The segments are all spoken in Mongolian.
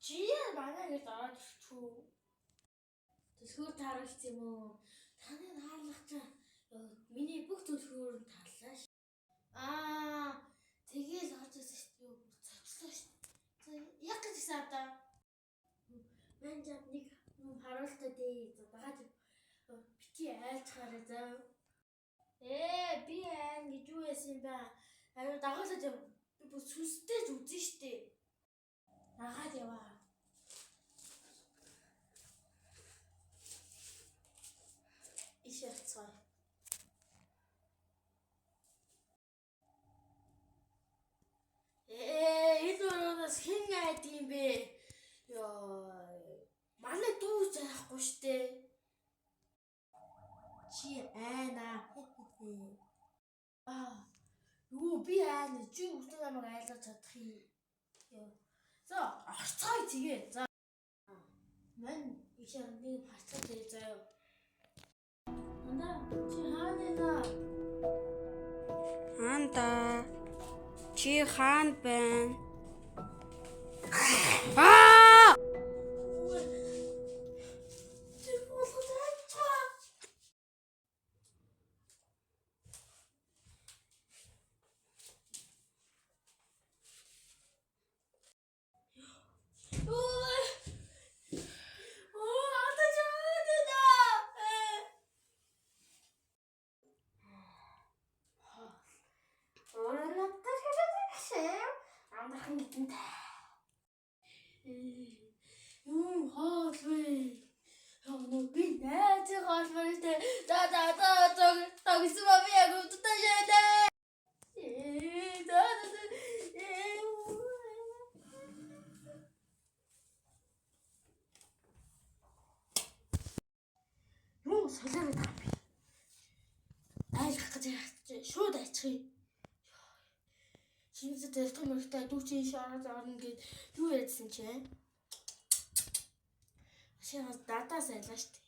Чи манай гэж аваад ирчихв. Төлхөөр тааруулсан юм уу? Таны таарлах чинь миний бүх төлхөөр нь таарлаа ш. Тэгэл орж ирсэн шүү дээ. Цоцлоо ш. Яг гэж хэлсэн одоо. Мань жад нэг юм харуултаа дээ. Дагаад бити айлцгаараа зав. Би айн гэж юу яасан юм бэ? Аюу дагаалаад яв. Би бүр сүнстэй ч үзэн штэ. Дагаад яваа. Ишэрцгой. Энэ өрөөс хэн айд юм бэ? Манай дүү заахгүй штэ. Чи айна. Юу би айна. Чи үстэн намайг айлгаж чадах юм. За, орцгой тэгээ. За. Мань ишэр нэг хацаа тэгээ заяа. Анда чи хаана? Анда чи хаана байна? Юу хоол вэ? Би найзыг хоолмор штэ. Тогсон би яг утаа шалээ. Юу солиороо таа би. Айлах гэж шууд айчих юм. Чиний дэлгэн мөртэй дүүчийн шараад орно гэд юу ярьсан чи? Ашигаас дадаас айлаа штэ.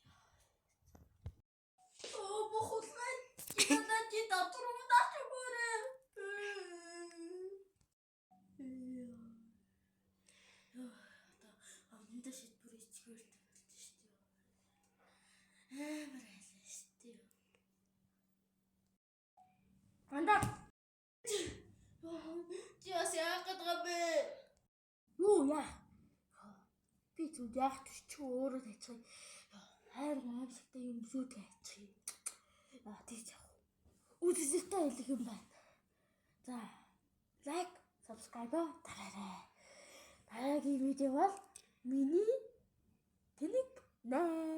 Бохолгай. Чи дотроо даач өгөөрэ. Амнда шид бүр ичгээр тавьчих штэ. Амар айлаа штэ. Анда. Чи яс яах гээд байгаа бэ? Юу яа? Би зүг яах гэж чи өөрөө тайцгаа. Хайр аимшигтай юм зүг тайчих. Тийч яах. Үзэсгэлэнтэй хэлэх юм байна. За, лайк, subscribe дараарай. Дараагийн видео бол миний тэнэг наа.